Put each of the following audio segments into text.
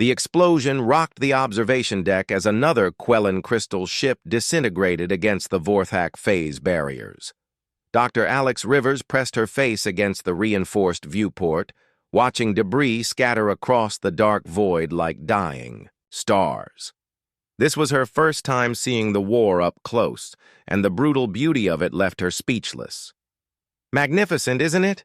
The explosion rocked the observation deck as another Quellan crystal ship disintegrated against the Vorthak phase barriers. Dr. Alex Rivers pressed her face against the reinforced viewport, watching debris scatter across the dark void like dying stars. This was her first time seeing the war up close, and the brutal beauty of it left her speechless. "Magnificent, isn't it?"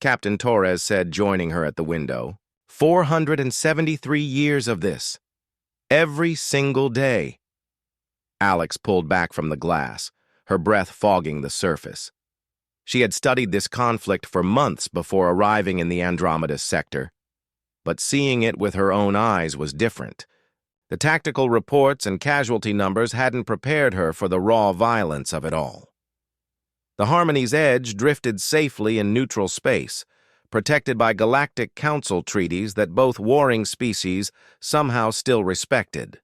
Captain Torres said, joining her at the window. 473 years of this. Every single day. Alex pulled back from the glass, her breath fogging the surface. She had studied this conflict for months before arriving in the Andromeda sector, but seeing it with her own eyes was different. The tactical reports and casualty numbers hadn't prepared her for the raw violence of it all. The Harmony's Edge drifted safely in neutral space, protected by Galactic Council treaties that both warring species somehow still respected.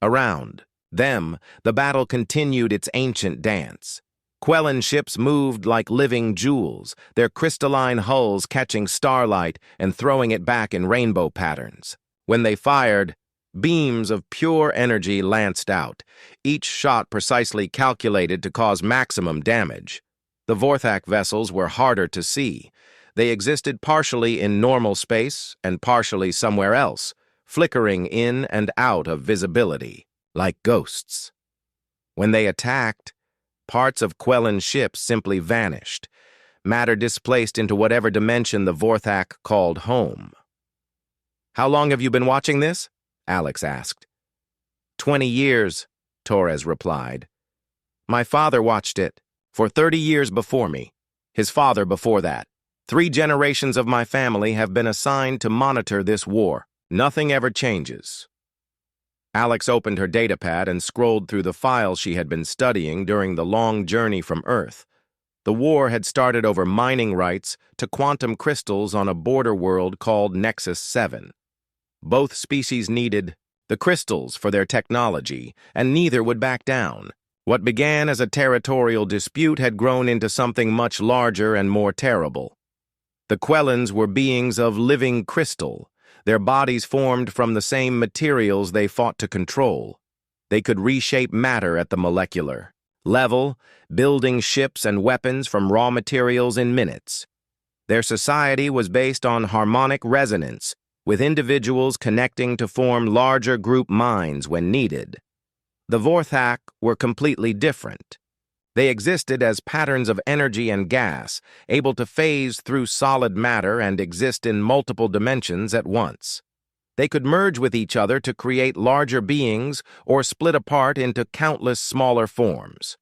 Around them, the battle continued its ancient dance. Quellan ships moved like living jewels, their crystalline hulls catching starlight and throwing it back in rainbow patterns. When they fired, beams of pure energy lanced out, each shot precisely calculated to cause maximum damage. The Vorthak vessels were harder to see. They existed partially in normal space and partially somewhere else, flickering in and out of visibility, like ghosts. When they attacked, parts of Quellan ships simply vanished, matter displaced into whatever dimension the Vorthak called home. "How long have you been watching this?" Alex asked. 20 years, Torres replied. "My father watched it for 30 years before me, his father before that. 3 generations of my family have been assigned to monitor this war. Nothing ever changes." Alex opened her datapad and scrolled through the files she had been studying during the long journey from Earth. The war had started over mining rights to quantum crystals on a border world called Nexus 7. Both species needed the crystals for their technology, and neither would back down. What began as a territorial dispute had grown into something much larger and more terrible. The Quellans were beings of living crystal, their bodies formed from the same materials they fought to control. They could reshape matter at the molecular level, building ships and weapons from raw materials in minutes. Their society was based on harmonic resonance, with individuals connecting to form larger group minds when needed. The Vorthak were completely different. They existed as patterns of energy and gas, able to phase through solid matter and exist in multiple dimensions at once. They could merge with each other to create larger beings or split apart into countless smaller forms.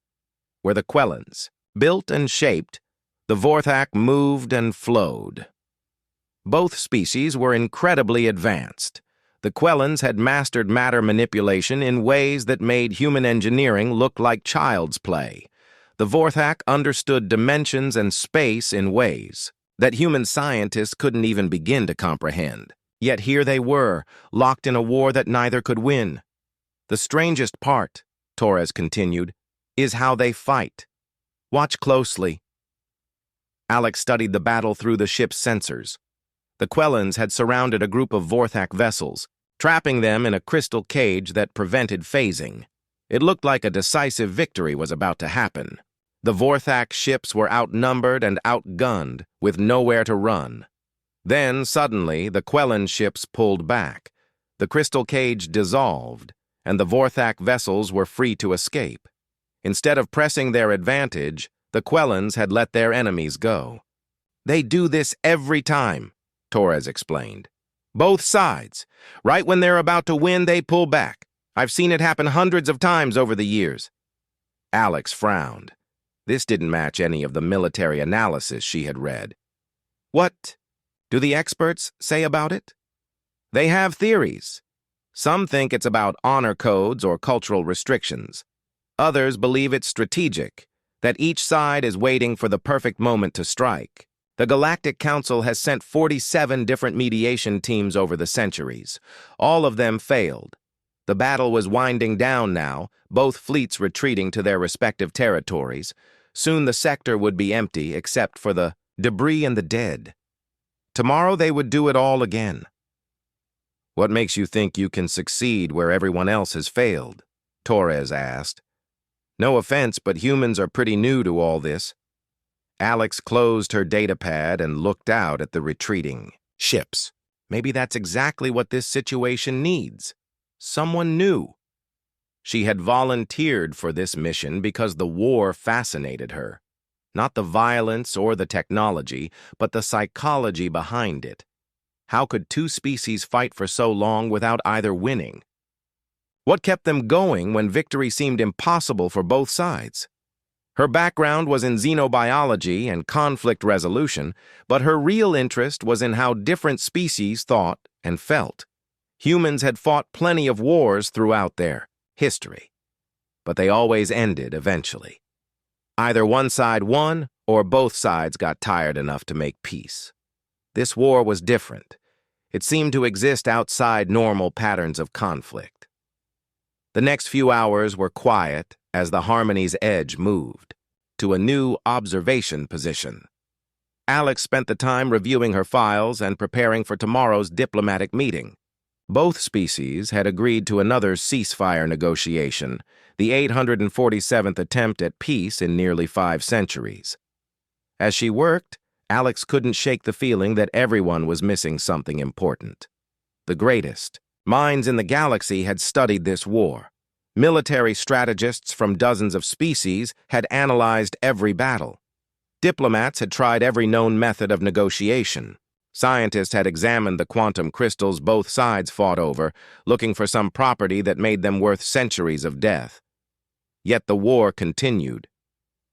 Where the Quellans, built and shaped, the Vorthak moved and flowed. Both species were incredibly advanced. The Quellans had mastered matter manipulation in ways that made human engineering look like child's play. The Vorthak understood dimensions and space in ways that human scientists couldn't even begin to comprehend. Yet here they were, locked in a war that neither could win. "The strangest part," Torres continued, "is how they fight. Watch closely." Alex studied the battle through the ship's sensors. The Quellans had surrounded a group of Vorthak vessels, trapping them in a crystal cage that prevented phasing. It looked like a decisive victory was about to happen. The Vorthak ships were outnumbered and outgunned, with nowhere to run. Then, suddenly, the Quellan ships pulled back. The crystal cage dissolved, and the Vorthak vessels were free to escape. Instead of pressing their advantage, the Quellans had let their enemies go. "They do this every time," Torres explained. "Both sides. Right when they're about to win, they pull back. I've seen it happen hundreds of times over the years." Alex frowned. This didn't match any of the military analysis she had read. "What do the experts say about it?" "They have theories. Some think it's about honor codes or cultural restrictions. Others believe it's strategic, that each side is waiting for the perfect moment to strike. The Galactic Council has sent 47 different mediation teams over the centuries. All of them failed. The battle was winding down now, both fleets retreating to their respective territories. Soon the sector would be empty except for the debris and the dead. Tomorrow they would do it all again. What makes you think you can succeed where everyone else has failed? Torres asked. No offense, but humans are pretty new to all this. Alex closed her datapad and looked out at the retreating ships. Maybe that's exactly what this situation needs. Someone new. She had volunteered for this mission because the war fascinated her. Not the violence or the technology, but the psychology behind it. How could two species fight for so long without either winning? What kept them going when victory seemed impossible for both sides? Her background was in xenobiology and conflict resolution, but her real interest was in how different species thought and felt. Humans had fought plenty of wars throughout their history, but they always ended eventually. Either one side won, or both sides got tired enough to make peace. This war was different. It seemed to exist outside normal patterns of conflict. The next few hours were quiet as the Harmony's edge moved to a new observation position. Alex spent the time reviewing her files and preparing for tomorrow's diplomatic meeting. Both species had agreed to another ceasefire negotiation, the 847th attempt at peace in nearly 5 centuries. As she worked, Alex couldn't shake the feeling that everyone was missing something important. The greatest minds in the galaxy had studied this war. Military strategists from dozens of species had analyzed every battle. Diplomats had tried every known method of negotiation. Scientists had examined the quantum crystals both sides fought over, looking for some property that made them worth centuries of death. Yet the war continued.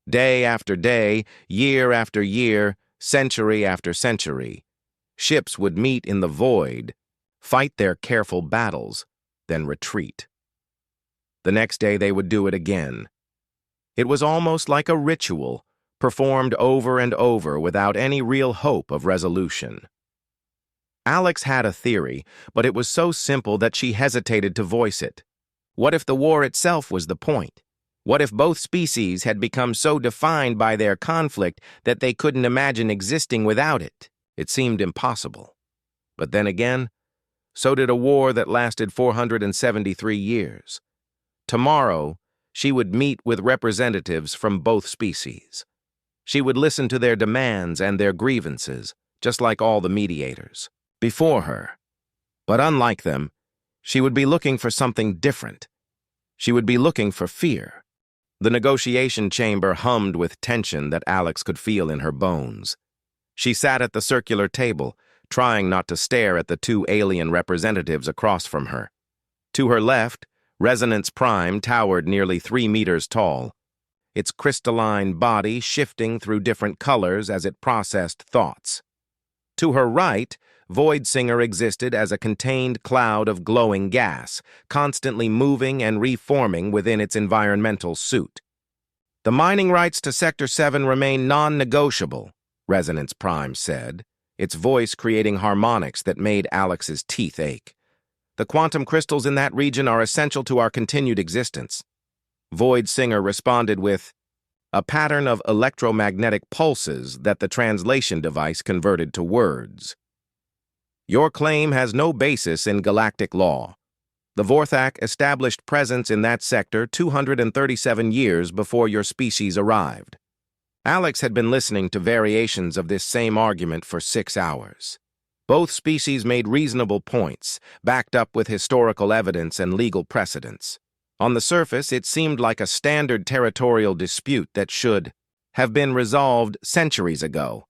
Day after day, year after year, century after century, ships would meet in the void, fight their careful battles, then retreat. The next day they would do it again. It was almost like a ritual, performed over and over without any real hope of resolution. Alex had a theory, but it was so simple that she hesitated to voice it. What if the war itself was the point? What if both species had become so defined by their conflict that they couldn't imagine existing without it? It seemed impossible. But then again, so did a war that lasted 473 years. Tomorrow, she would meet with representatives from both species. She would listen to their demands and their grievances, just like all the mediators before her. But unlike them, she would be looking for something different. She would be looking for fear. The negotiation chamber hummed with tension that Alex could feel in her bones. She sat at the circular table, trying not to stare at the 2 alien representatives across from her. To her left, Resonance Prime towered nearly 3 meters tall, its crystalline body shifting through different colors as it processed thoughts. To her right, Void Singer existed as a contained cloud of glowing gas, constantly moving and reforming within its environmental suit. The mining rights to Sector 7 remain non-negotiable, Resonance Prime said, its voice creating harmonics that made Alex's teeth ache. The quantum crystals in that region are essential to our continued existence. Void Singer responded with a pattern of electromagnetic pulses that the translation device converted to words. Your claim has no basis in galactic law. The Vorthak established presence in that sector 237 years before your species arrived. Alex had been listening to variations of this same argument for 6 hours. Both species made reasonable points, backed up with historical evidence and legal precedents. On the surface, it seemed like a standard territorial dispute that should have been resolved centuries ago.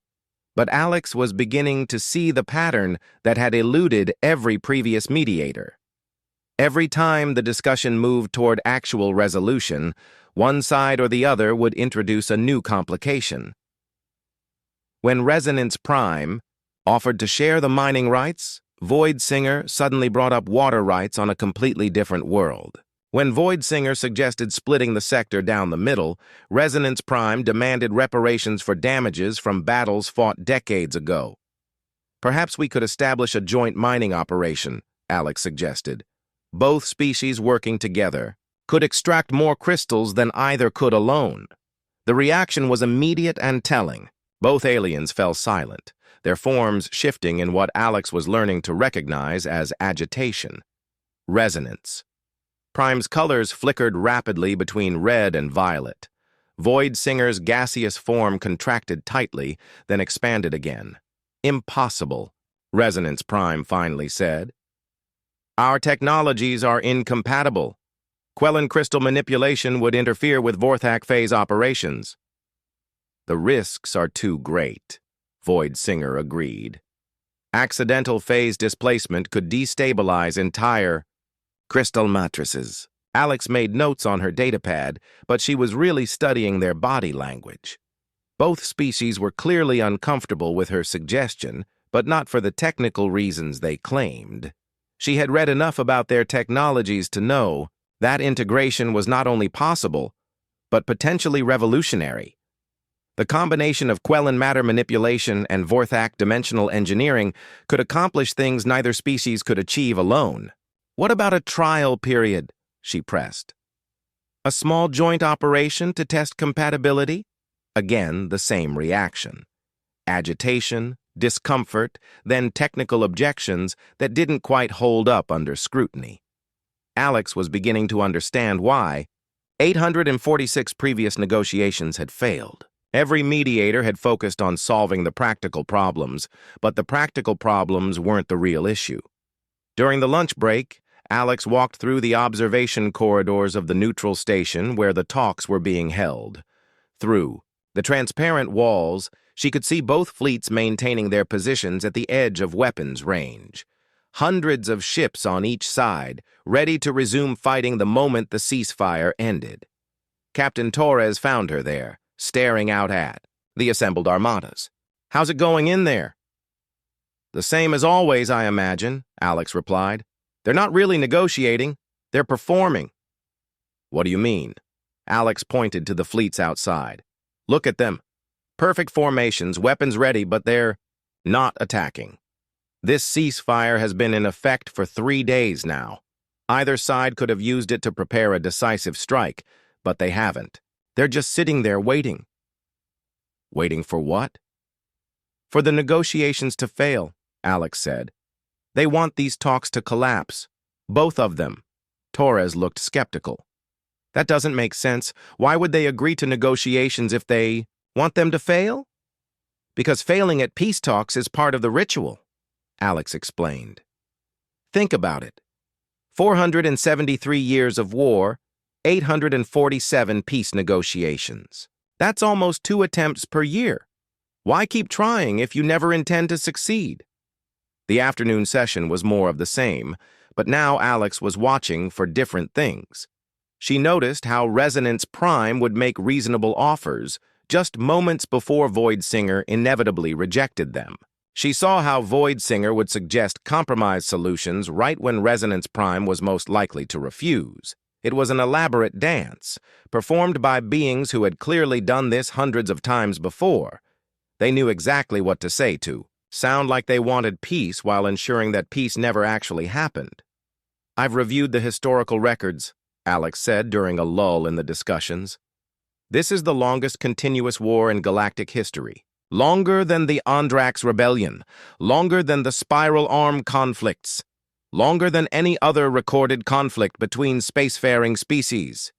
But Alex was beginning to see the pattern that had eluded every previous mediator. Every time the discussion moved toward actual resolution, one side or the other would introduce a new complication. When Resonance Prime offered to share the mining rights, Void Singer suddenly brought up water rights on a completely different world. When Void Singer suggested splitting the sector down the middle, Resonance Prime demanded reparations for damages from battles fought decades ago. Perhaps we could establish a joint mining operation, Alex suggested. Both species working together could extract more crystals than either could alone. The reaction was immediate and telling. Both aliens fell silent, their forms shifting in what Alex was learning to recognize as agitation. Resonance. Prime's colors flickered rapidly between red and violet. Void Singer's gaseous form contracted tightly, then expanded again. Impossible, Resonance Prime finally said. Our technologies are incompatible. Quellen crystal manipulation would interfere with Vorthak phase operations. The risks are too great, Void Singer agreed. Accidental phase displacement could destabilize entire crystal matrices. Alex made notes on her datapad, but she was really studying their body language. Both species were clearly uncomfortable with her suggestion, but not for the technical reasons they claimed. She had read enough about their technologies to know that integration was not only possible, but potentially revolutionary. The combination of Quellen matter manipulation and Vorthak dimensional engineering could accomplish things neither species could achieve alone. What about a trial period? She pressed. A small joint operation to test compatibility? Again, the same reaction. Agitation, discomfort, then technical objections that didn't quite hold up under scrutiny. Alex was beginning to understand why 846 previous negotiations had failed. Every mediator had focused on solving the practical problems, but the practical problems weren't the real issue. During the lunch break, Alex walked through the observation corridors of the neutral station where the talks were being held. Through the transparent walls, she could see both fleets maintaining their positions at the edge of weapons range. Hundreds of ships on each side, ready to resume fighting the moment the ceasefire ended. Captain Torres found her there, staring out at the assembled armadas. "How's it going in there?" "The same as always, I imagine," Alex replied. "They're not really negotiating, they're performing." "What do you mean?" Alex pointed to the fleets outside. "Look at them. Perfect formations, weapons ready, but they're not attacking. This ceasefire has been in effect for 3 days now. Either side could have used it to prepare a decisive strike, but they haven't. They're just sitting there waiting." "Waiting for what?" "For the negotiations to fail," Alex said. "They want these talks to collapse. Both of them." Torres looked skeptical. "That doesn't make sense. Why would they agree to negotiations if they want them to fail?" "Because failing at peace talks is part of the ritual," Alex explained. "Think about it. 473 years of war, 847 peace negotiations. That's almost 2 attempts per year. Why keep trying if you never intend to succeed?" The afternoon session was more of the same, but now Alex was watching for different things. She noticed how Resonance Prime would make reasonable offers just moments before Void Singer inevitably rejected them. She saw how Void Singer would suggest compromise solutions right when Resonance Prime was most likely to refuse. It was an elaborate dance, performed by beings who had clearly done this hundreds of times before. They knew exactly what to say to sound like they wanted peace while ensuring that peace never actually happened. "I've reviewed the historical records," Alex said during a lull in the discussions. "This is the longest continuous war in galactic history. Longer than the Andrax Rebellion, longer than the Spiral Arm conflicts, longer than any other recorded conflict between spacefaring species."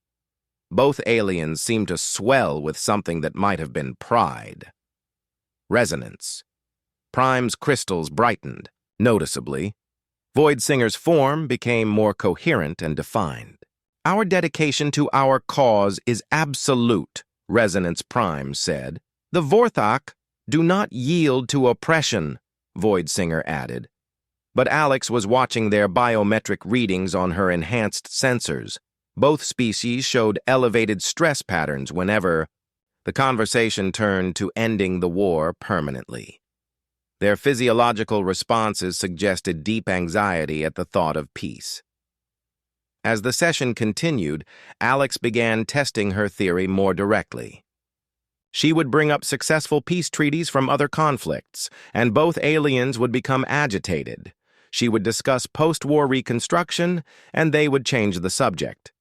Both aliens seemed to swell with something that might have been pride. Resonance. Prime's crystals brightened, noticeably. Void Singer's form became more coherent and defined. "Our dedication to our cause is absolute," Resonance Prime said. "The Vorthak do not yield to oppression," Void Singer added. But Alex was watching their biometric readings on her enhanced sensors. Both species showed elevated stress patterns whenever the conversation turned to ending the war permanently. Their physiological responses suggested deep anxiety at the thought of peace. As the session continued, Alex began testing her theory more directly. She would bring up successful peace treaties from other conflicts, and both aliens would become agitated. She would discuss post-war reconstruction, and they would change the subject.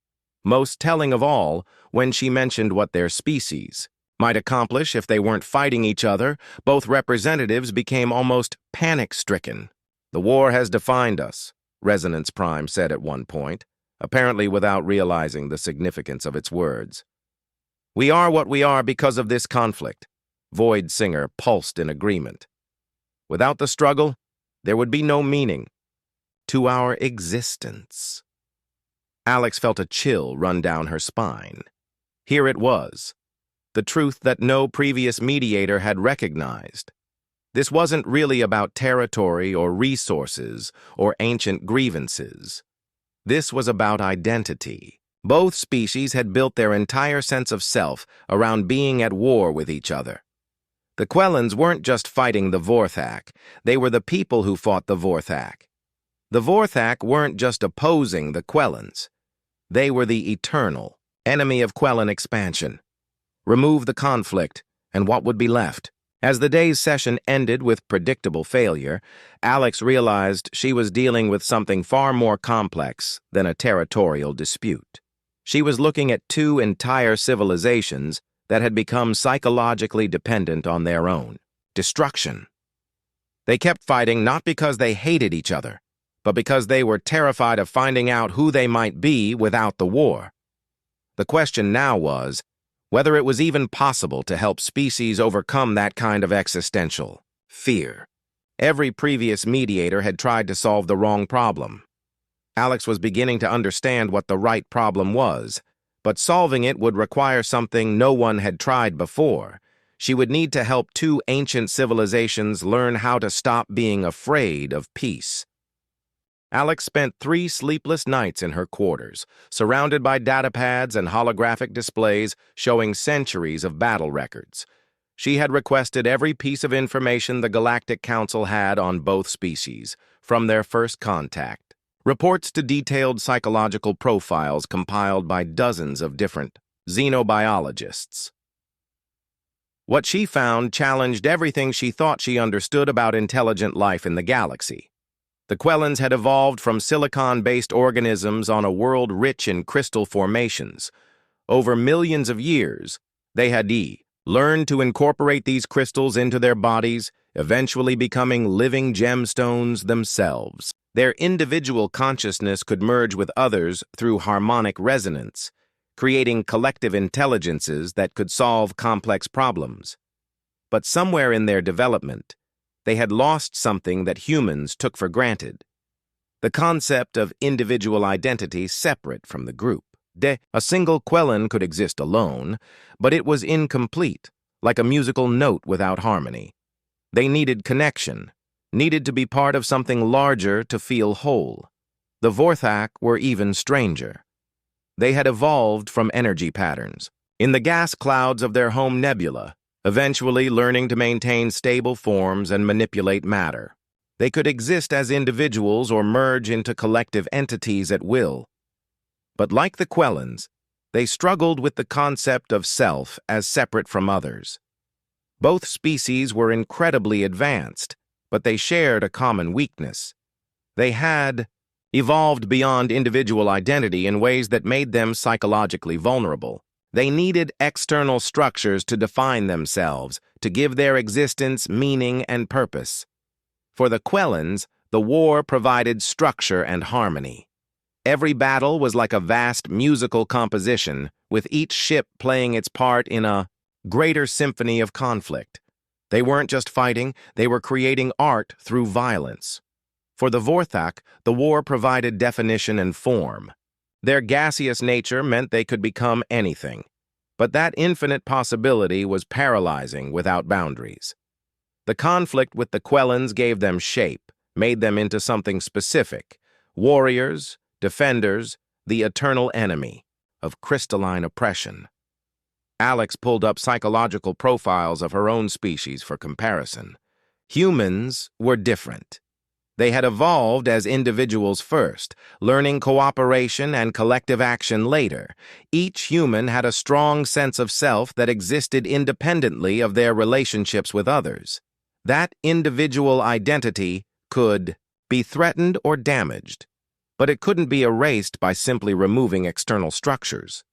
Most telling of all, when she mentioned what their species, might accomplish if they weren't fighting each other, both representatives became almost panic-stricken. "The war has defined us," Resonance Prime said at one point, apparently without realizing the significance of its words. "We are what we are because of this conflict," Void Singer pulsed in agreement. "Without the struggle, there would be no meaning to our existence." Alex felt a chill run down her spine. Here it was, the truth that no previous mediator had recognized. This wasn't really about territory or resources or ancient grievances. This was about identity. Both species had built their entire sense of self around being at war with each other. The Quellans weren't just fighting the Vorthak, they were the people who fought the Vorthak. The Vorthak weren't just opposing the Quellans, they were the eternal enemy of Quellan expansion. Remove the conflict, and what would be left? As the day's session ended with predictable failure, Alex realized she was dealing with something far more complex than a territorial dispute. She was looking at two entire civilizations that had become psychologically dependent on their own destruction. They kept fighting not because they hated each other, but because they were terrified of finding out who they might be without the war. The question now was whether it was even possible to help species overcome that kind of existential fear. Every previous mediator had tried to solve the wrong problem. Alex was beginning to understand what the right problem was, but solving it would require something no one had tried before. She would need to help two ancient civilizations learn how to stop being afraid of peace. Alex spent 3 sleepless nights in her quarters, surrounded by datapads and holographic displays showing centuries of battle records. She had requested every piece of information the Galactic Council had on both species, from their first contact. Reports to detailed psychological profiles compiled by dozens of different xenobiologists. What she found challenged everything she thought she understood about intelligent life in the galaxy. The Quellans had evolved from silicon-based organisms on a world rich in crystal formations. Over millions of years, they had learned to incorporate these crystals into their bodies, eventually becoming living gemstones themselves. Their individual consciousness could merge with others through harmonic resonance, creating collective intelligences that could solve complex problems. But somewhere in their development, they had lost something that humans took for granted: the concept of individual identity separate from the group. A single Quellan could exist alone, but it was incomplete, like a musical note without harmony. They needed connection, needed to be part of something larger to feel whole. The Vorthak were even stranger. They had evolved from energy patterns in the gas clouds of their home nebula, eventually learning to maintain stable forms and manipulate matter. They could exist as individuals or merge into collective entities at will. But like the Quellans, they struggled with the concept of self as separate from others. Both species were incredibly advanced, but they shared a common weakness. They had evolved beyond individual identity in ways that made them psychologically vulnerable. They needed external structures to define themselves, to give their existence meaning and purpose. For the Quellans, the war provided structure and harmony. Every battle was like a vast musical composition, with each ship playing its part in a greater symphony of conflict. They weren't just fighting, they were creating art through violence. For the Vorthak, the war provided definition and form. Their gaseous nature meant they could become anything. But that infinite possibility was paralyzing without boundaries. The conflict with the Quellans gave them shape, made them into something specific: warriors, defenders, the eternal enemy of crystalline oppression. Alex pulled up psychological profiles of her own species for comparison. Humans were different. They had evolved as individuals first, learning cooperation and collective action later. Each human had a strong sense of self that existed independently of their relationships with others. That individual identity could be threatened or damaged, but it couldn't be erased by simply removing external structures.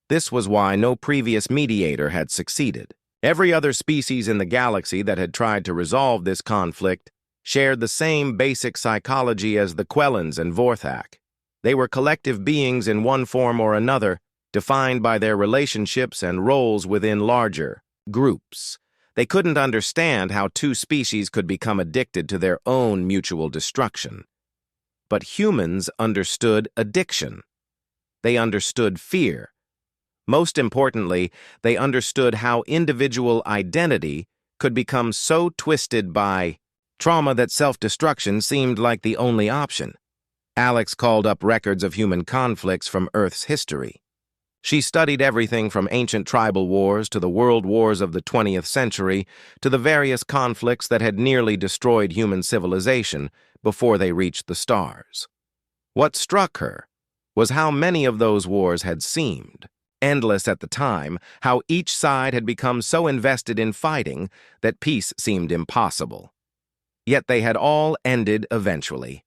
This was why no previous mediator had succeeded. Every other species in the galaxy that had tried to resolve this conflict shared the same basic psychology as the Quellans and Vorthak. They were collective beings in one form or another, defined by their relationships and roles within larger groups. They couldn't understand how two species could become addicted to their own mutual destruction. But humans understood addiction. They understood fear. Most importantly, they understood how individual identity could become so twisted by trauma that self-destruction seemed like the only option. Alex called up records of human conflicts from Earth's history. She studied everything from ancient tribal wars to the world wars of the 20th century to the various conflicts that had nearly destroyed human civilization before they reached the stars. What struck her was how many of those wars had seemed endless at the time, how each side had become so invested in fighting that peace seemed impossible. Yet they had all ended eventually.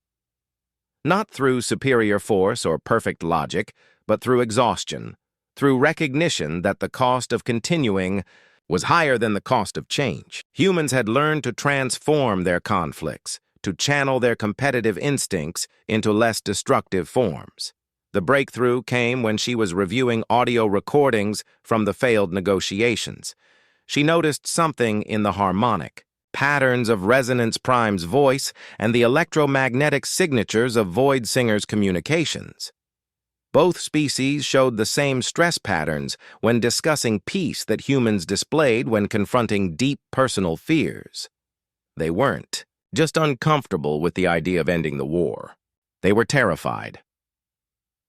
Not through superior force or perfect logic, but through exhaustion, through recognition that the cost of continuing was higher than the cost of change. Humans had learned to transform their conflicts, to channel their competitive instincts into less destructive forms. The breakthrough came when she was reviewing audio recordings from the failed negotiations. She noticed something in the harmonic, patterns of Resonance Prime's voice and the electromagnetic signatures of Void Singer's communications. Both species showed the same stress patterns when discussing peace that humans displayed when confronting deep personal fears. They weren't just uncomfortable with the idea of ending the war. They were terrified.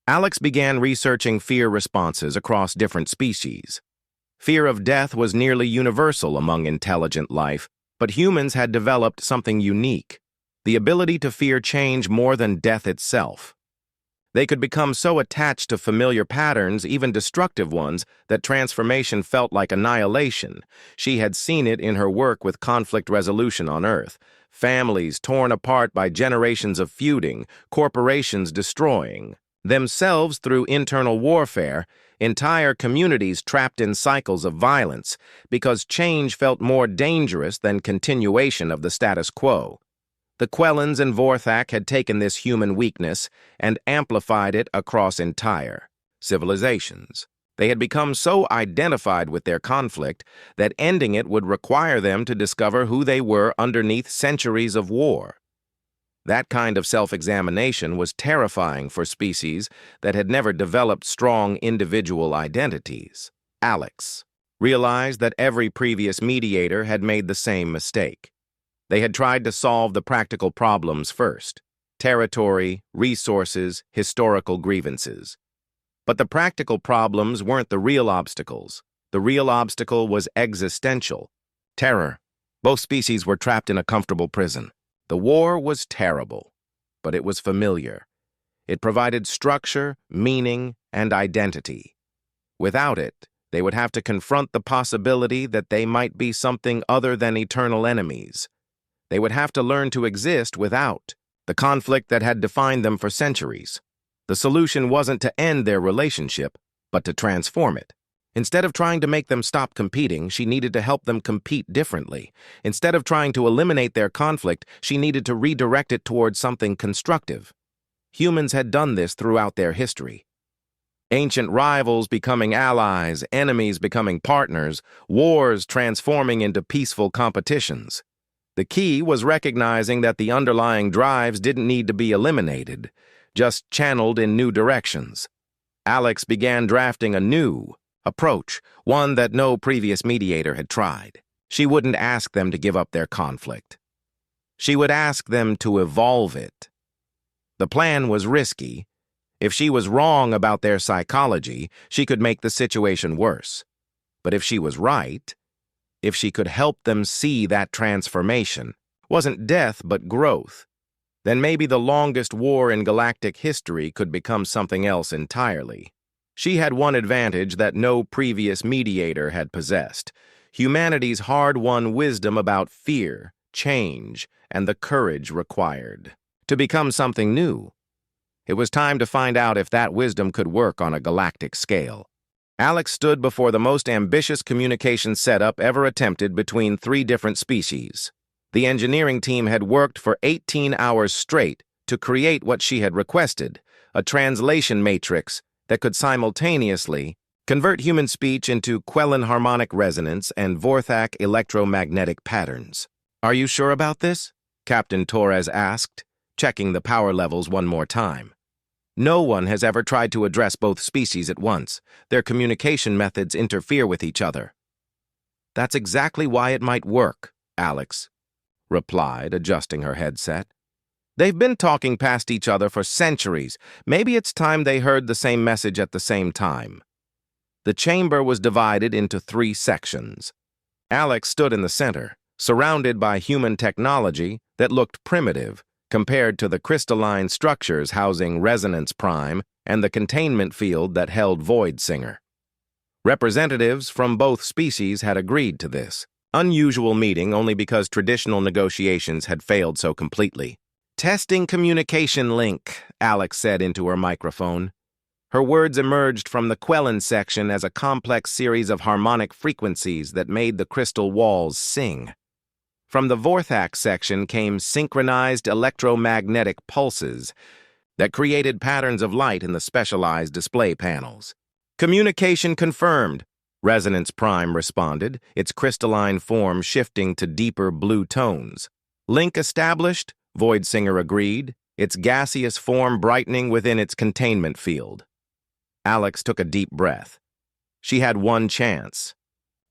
Alex began researching fear responses across different species. Fear of death was nearly universal among intelligent life, but humans had developed something unique, the ability to fear change more than death itself. They could become so attached to familiar patterns, even destructive ones, that transformation felt like annihilation. She had seen it in her work with conflict resolution on Earth. Families torn apart by generations of feuding, corporations destroying themselves through internal warfare, entire communities trapped in cycles of violence because change felt more dangerous than continuation of the status quo. The Quellans and Vorthak had taken this human weakness and amplified it across entire civilizations. They had become so identified with their conflict that ending it would require them to discover who they were underneath centuries of war. That kind of self-examination was terrifying for species that had never developed strong individual identities. Alex realized that every previous mediator had made the same mistake. They had tried to solve the practical problems first: territory, resources, historical grievances. But the practical problems weren't the real obstacles. The real obstacle was existential. Terror. Both species were trapped in a comfortable prison. The war was terrible, but it was familiar. It provided structure, meaning, and identity. Without it, they would have to confront the possibility that they might be something other than eternal enemies. They would have to learn to exist without the conflict that had defined them for centuries. The solution wasn't to end their relationship, but to transform it. Instead of trying to make them stop competing, she needed to help them compete differently. Instead of trying to eliminate their conflict, she needed to redirect it towards something constructive. Humans had done this throughout their history. Ancient rivals becoming allies, enemies becoming partners, wars transforming into peaceful competitions. The key was recognizing that the underlying drives didn't need to be eliminated, just channeled in new directions. Alex began drafting a new approach, one that no previous mediator had tried. She wouldn't ask them to give up their conflict. She would ask them to evolve it. The plan was risky. If she was wrong about their psychology, she could make the situation worse. But if she was right, if she could help them see that transformation wasn't death but growth, then maybe the longest war in galactic history could become something else entirely. She had one advantage that no previous mediator had possessed: humanity's hard-won wisdom about fear, change, and the courage required to become something new. It was time to find out if that wisdom could work on a galactic scale. Alex stood before the most ambitious communication setup ever attempted between three different species. The engineering team had worked for 18 hours straight to create what she had requested, a translation matrix that could simultaneously convert human speech into Quellen harmonic resonance and Vorthak electromagnetic patterns. "Are you sure about this?" Captain Torres asked, checking the power levels one more time. "No one has ever tried to address both species at once. Their communication methods interfere with each other." "That's exactly why it might work," Alex replied, adjusting her headset. "They've been talking past each other for centuries. Maybe it's time they heard the same message at the same time." The chamber was divided into 3 sections. Alex stood in the center, surrounded by human technology that looked primitive compared to the crystalline structures housing Resonance Prime and the containment field that held Void Singer. Representatives from both species had agreed to this unusual meeting only because traditional negotiations had failed so completely. "Testing communication link," Alex said into her microphone. Her words emerged from the Quellen section as a complex series of harmonic frequencies that made the crystal walls sing. From the Vorthak section came synchronized electromagnetic pulses that created patterns of light in the specialized display panels. "Communication confirmed," Resonance Prime responded, its crystalline form shifting to deeper blue tones. "Link established," Void Singer agreed, its gaseous form brightening within its containment field. Alex took a deep breath. She had one chance: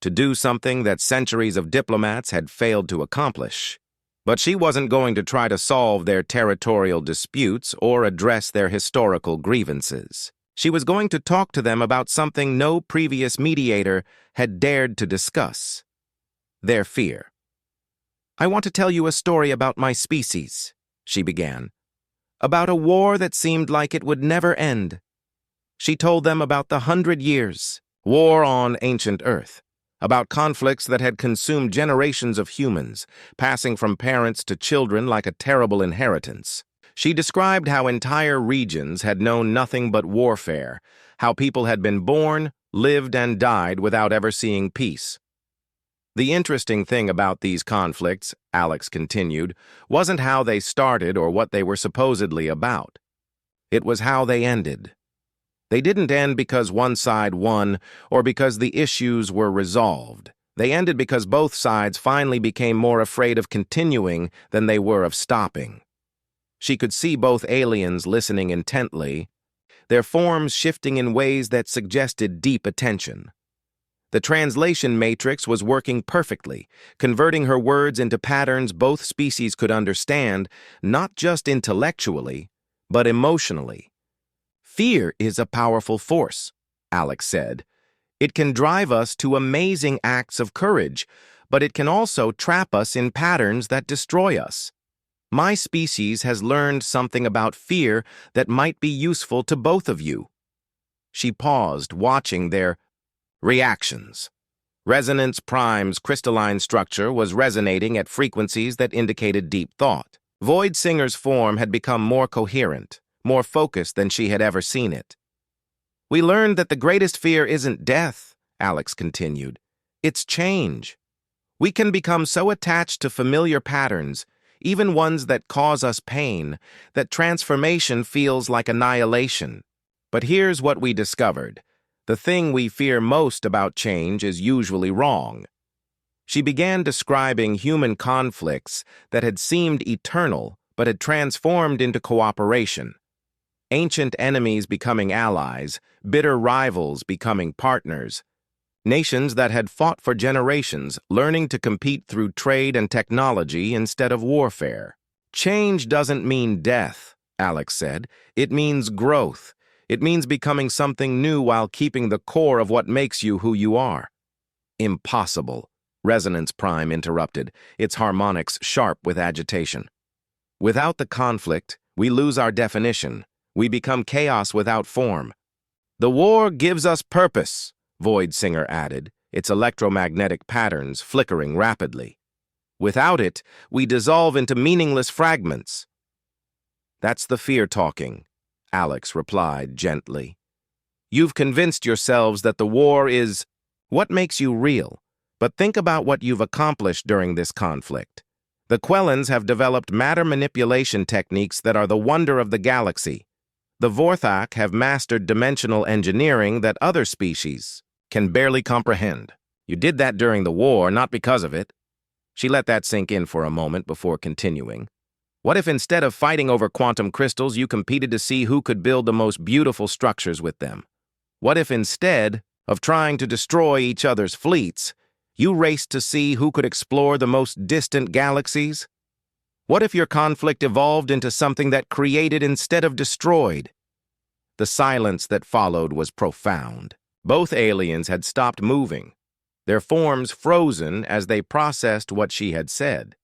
to do something that centuries of diplomats had failed to accomplish. But she wasn't going to try to solve their territorial disputes or address their historical grievances. She was going to talk to them about something no previous mediator had dared to discuss: their fear. "I want to tell you a story about my species," she began. "About a war that seemed like it would never end." She told them about the 100 Years, war on ancient Earth, about conflicts that had consumed generations of humans, passing from parents to children like a terrible inheritance. She described how entire regions had known nothing but warfare, how people had been born, lived, and died without ever seeing peace. "The interesting thing about these conflicts," Alex continued, "wasn't how they started or what they were supposedly about. It was how they ended. They didn't end because one side won or because the issues were resolved. They ended because both sides finally became more afraid of continuing than they were of stopping." She could see both aliens listening intently, their forms shifting in ways that suggested deep attention. The translation matrix was working perfectly, converting her words into patterns both species could understand, not just intellectually, but emotionally. "Fear is a powerful force," Alex said. "It can drive us to amazing acts of courage, but it can also trap us in patterns that destroy us. My species has learned something about fear that might be useful to both of you." She paused, watching their reactions. Resonance Prime's crystalline structure was resonating at frequencies that indicated deep thought. Void Singer's form had become more coherent, more focused than she had ever seen it. "We learned that the greatest fear isn't death," Alex continued. "It's change. We can become so attached to familiar patterns, even ones that cause us pain, that transformation feels like annihilation. But here's what we discovered. The thing we fear most about change is usually wrong." She began describing human conflicts that had seemed eternal but had transformed into cooperation. Ancient enemies becoming allies, bitter rivals becoming partners. Nations that had fought for generations, learning to compete through trade and technology instead of warfare. "Change doesn't mean death," Alex said. "It means growth. It means becoming something new while keeping the core of what makes you who you are." "Impossible," Resonance Prime interrupted, its harmonics sharp with agitation. "Without the conflict, we lose our definition. We become chaos without form." "The war gives us purpose," Void Singer added, its electromagnetic patterns flickering rapidly. "Without it, we dissolve into meaningless fragments." "That's the fear talking," Alex replied gently. You've convinced yourselves that the war is what makes you real. But think about what you've accomplished during this conflict. The Quellans have developed matter manipulation techniques that are the wonder of the galaxy. The Vorthak have mastered dimensional engineering that other species can barely comprehend. You did that during the war, not because of it. She let that sink in for a moment before continuing. What if instead of fighting over quantum crystals, you competed to see who could build the most beautiful structures with them? What if instead of trying to destroy each other's fleets, you raced to see who could explore the most distant galaxies? What if your conflict evolved into something that created instead of destroyed? The silence that followed was profound. Both aliens had stopped moving, their forms frozen as they processed what she had said.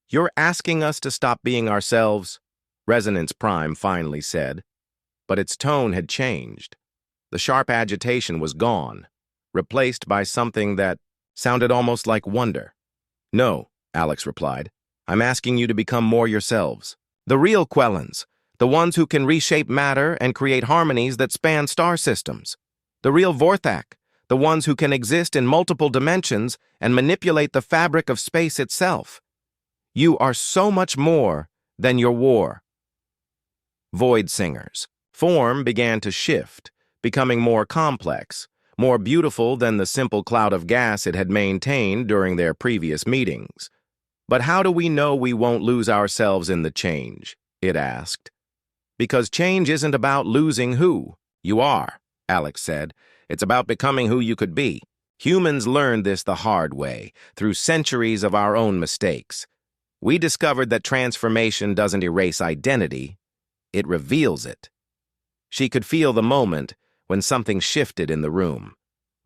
"You're asking us to stop being ourselves," Resonance Prime finally said, but its tone had changed. The sharp agitation was gone, replaced by something that sounded almost like wonder. "No," Alex replied. "I'm asking you to become more yourselves. The real Quellans, the ones who can reshape matter and create harmonies that span star systems. The real Vorthak, the ones who can exist in multiple dimensions and manipulate the fabric of space itself. You are so much more than your war." Void Singer's form began to shift, becoming more complex, more beautiful than the simple cloud of gas it had maintained during their previous meetings. "But how do we know we won't lose ourselves in the change?" it asked. "Because change isn't about losing who you are," Alex said. "It's about becoming who you could be. Humans learned this the hard way, through centuries of our own mistakes. We discovered that transformation doesn't erase identity, it reveals it." She could feel the moment when something shifted in the room.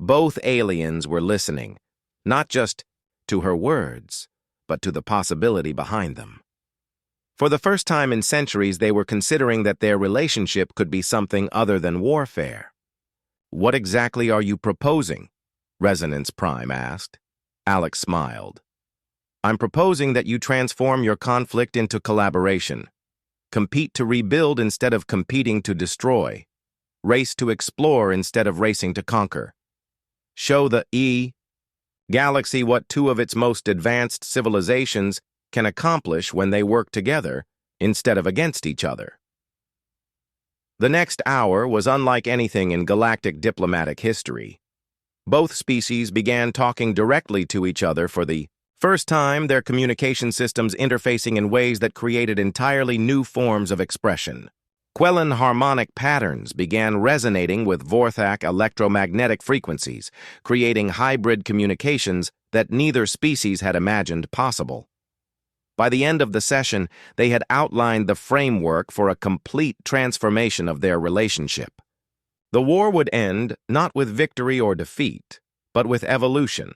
Both aliens were listening, not just to her words, but to the possibility behind them. For the first time in centuries, they were considering that their relationship could be something other than warfare. "What exactly are you proposing?" Resonance Prime asked. Alex smiled. "I'm proposing that you transform your conflict into collaboration. Compete to rebuild instead of competing to destroy. Race to explore instead of racing to conquer. Show the galaxy what two of its most advanced civilizations can accomplish when they work together instead of against each other." The next hour was unlike anything in galactic diplomatic history. Both species began talking directly to each other for the first time, their communication systems interfacing in ways that created entirely new forms of expression. Quellan harmonic patterns began resonating with Vorthak electromagnetic frequencies, creating hybrid communications that neither species had imagined possible. By the end of the session, they had outlined the framework for a complete transformation of their relationship. The war would end not with victory or defeat, but with evolution.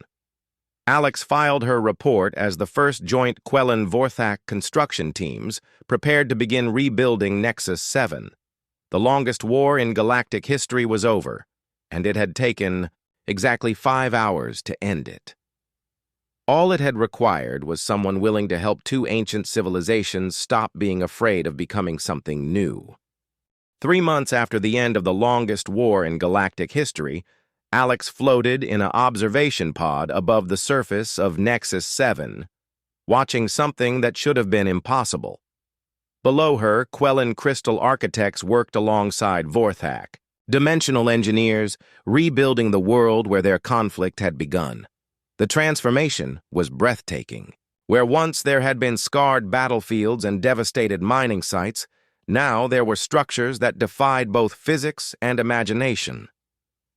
Alex filed her report as the first joint Quellan-Vorthak construction teams prepared to begin rebuilding Nexus 7. The longest war in galactic history was over, and it had taken exactly 5 hours to end it. All it had required was someone willing to help two ancient civilizations stop being afraid of becoming something new. 3 months after the end of the longest war in galactic history, Alex floated in an observation pod above the surface of Nexus 7, watching something that should have been impossible. Below her, Quellan crystal architects worked alongside Vorthak, dimensional engineers, rebuilding the world where their conflict had begun. The transformation was breathtaking. Where once there had been scarred battlefields and devastated mining sites, now there were structures that defied both physics and imagination.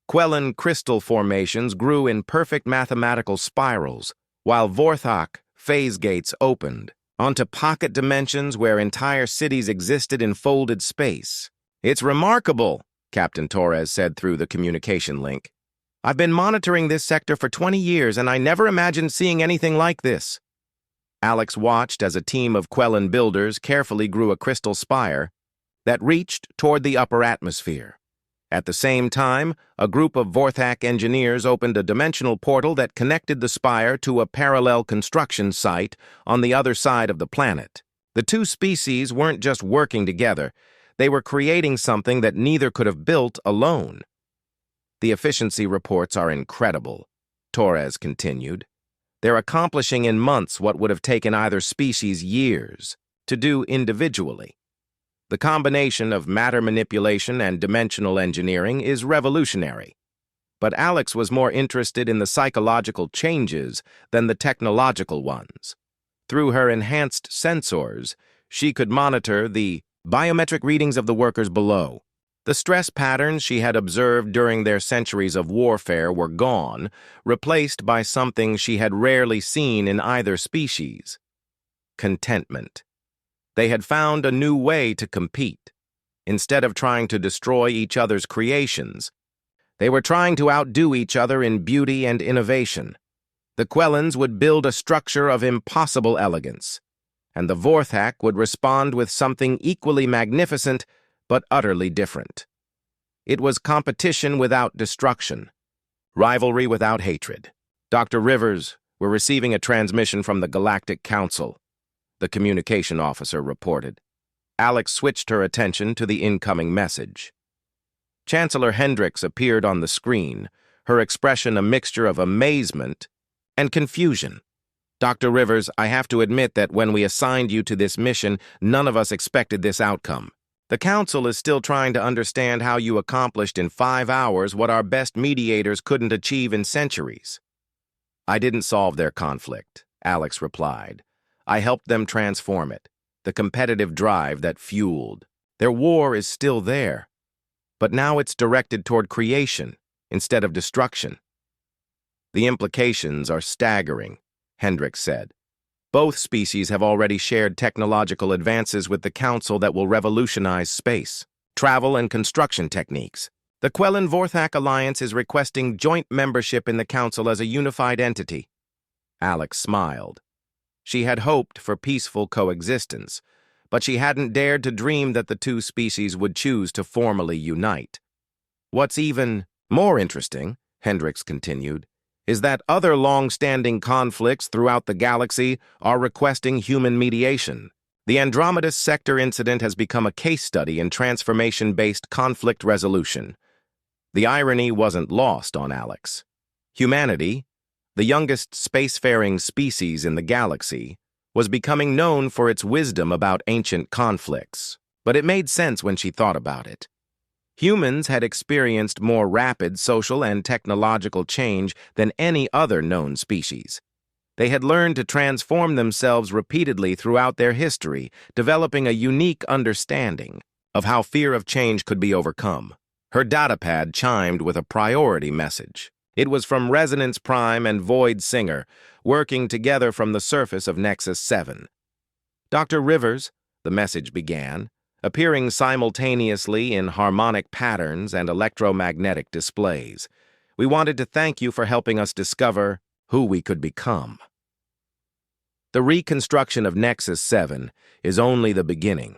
Quellan crystal formations grew in perfect mathematical spirals, while Vorthak phase gates opened onto pocket dimensions where entire cities existed in folded space. "It's remarkable," Captain Torres said through the communication link. "I've been monitoring this sector for 20 years, and I never imagined seeing anything like this." Alex watched as a team of Quellan builders carefully grew a crystal spire that reached toward the upper atmosphere. At the same time, a group of Vorthak engineers opened a dimensional portal that connected the spire to a parallel construction site on the other side of the planet. The two species weren't just working together, They were creating something that neither could have built alone. The efficiency reports are incredible, Torres continued. They're accomplishing in months what would have taken either species years to do individually. The combination of matter manipulation and dimensional engineering is revolutionary. But Alex was more interested in the psychological changes than the technological ones. Through her enhanced sensors, she could monitor the biometric readings of the workers below. The stress patterns she had observed during their centuries of warfare were gone, replaced by something she had rarely seen in either species: contentment. They had found a new way to compete. Instead of trying to destroy each other's creations, they were trying to outdo each other in beauty and innovation. The Quellans would build a structure of impossible elegance, and the Vorthak would respond with something equally magnificent but utterly different. It was competition without destruction, rivalry without hatred. Dr. Rivers, we're receiving a transmission from the Galactic Council, the communication officer reported. Alex switched her attention to the incoming message. Chancellor Hendricks appeared on the screen, her expression a mixture of amazement and confusion. Dr. Rivers, I have to admit that when we assigned you to this mission, none of us expected this outcome. The Council is still trying to understand how you accomplished in 5 hours what our best mediators couldn't achieve in centuries. I didn't solve their conflict, Alex replied. I helped them transform it, the competitive drive that fueled. Their war is still there, but now it's directed toward creation instead of destruction. The implications are staggering, Hendricks said. Both species have already shared technological advances with the Council that will revolutionize space, travel, and construction techniques. The Quellan-Vorthak Alliance is requesting joint membership in the Council as a unified entity. Alex smiled. She had hoped for peaceful coexistence, but she hadn't dared to dream that the two species would choose to formally unite. What's even more interesting, Hendricks continued, is that other long-standing conflicts throughout the galaxy are requesting human mediation. The Andromeda Sector incident has become a case study in transformation-based conflict resolution. The irony wasn't lost on Alex. Humanity, the youngest spacefaring species in the galaxy, was becoming known for its wisdom about ancient conflicts. But it made sense when she thought about it. Humans had experienced more rapid social and technological change than any other known species. They had learned to transform themselves repeatedly throughout their history, developing a unique understanding of how fear of change could be overcome. Her datapad chimed with a priority message. It was from Resonance Prime and Void Singer, working together from the surface of Nexus 7. Dr. Rivers, the message began, appearing simultaneously in harmonic patterns and electromagnetic displays. We wanted to thank you for helping us discover who we could become. The reconstruction of Nexus 7 is only the beginning.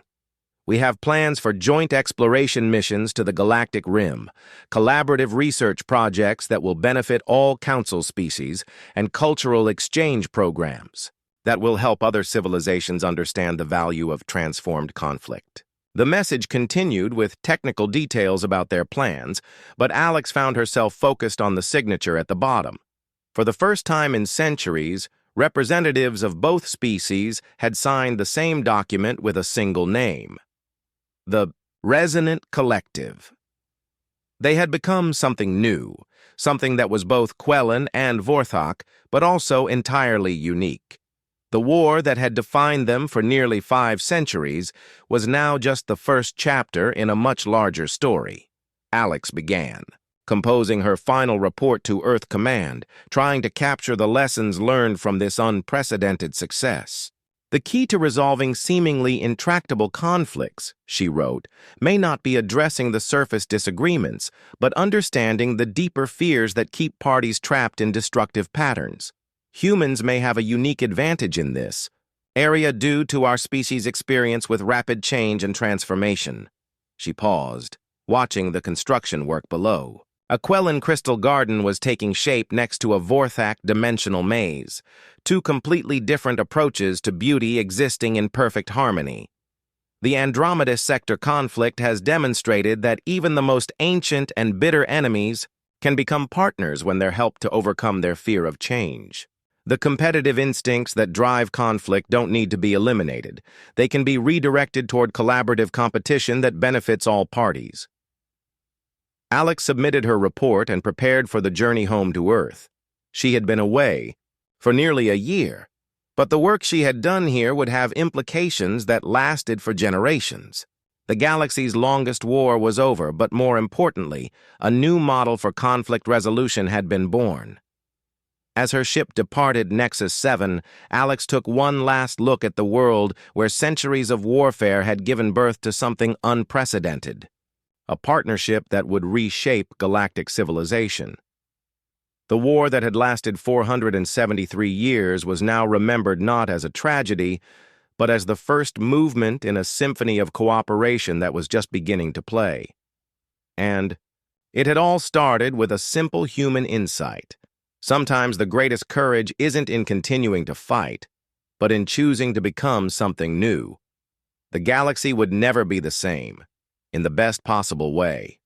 We have plans for joint exploration missions to the Galactic Rim, collaborative research projects that will benefit all Council species, and cultural exchange programs that will help other civilizations understand the value of transformed conflict. The message continued with technical details about their plans, but Alex found herself focused on the signature at the bottom. For the first time in centuries, representatives of both species had signed the same document with a single name: the Resonant Collective. They had become something new, something that was both Quellan and Vorthak, but also entirely unique. The war that had defined them for nearly 5 centuries was now just the first chapter in a much larger story. Alex began, composing her final report to Earth Command, trying to capture the lessons learned from this unprecedented success. The key to resolving seemingly intractable conflicts, she wrote, may not be addressing the surface disagreements, but understanding the deeper fears that keep parties trapped in destructive patterns. Humans may have a unique advantage in this area due to our species' experience with rapid change and transformation. She paused, watching the construction work below. A Quellan crystal garden was taking shape next to a Vorthak dimensional maze, 2 completely different approaches to beauty existing in perfect harmony. The Andromeda sector conflict has demonstrated that even the most ancient and bitter enemies can become partners when they're helped to overcome their fear of change. The competitive instincts that drive conflict don't need to be eliminated. They can be redirected toward collaborative competition that benefits all parties. Alex submitted her report and prepared for the journey home to Earth. She had been away for nearly a year, but the work she had done here would have implications that lasted for generations. The galaxy's longest war was over, but more importantly, a new model for conflict resolution had been born. As her ship departed Nexus 7, Alex took one last look at the world where centuries of warfare had given birth to something unprecedented, a partnership that would reshape galactic civilization. The war that had lasted 473 years was now remembered not as a tragedy, but as the first movement in a symphony of cooperation that was just beginning to play. And it had all started with a simple human insight. Sometimes the greatest courage isn't in continuing to fight, but in choosing to become something new. The galaxy would never be the same, in the best possible way.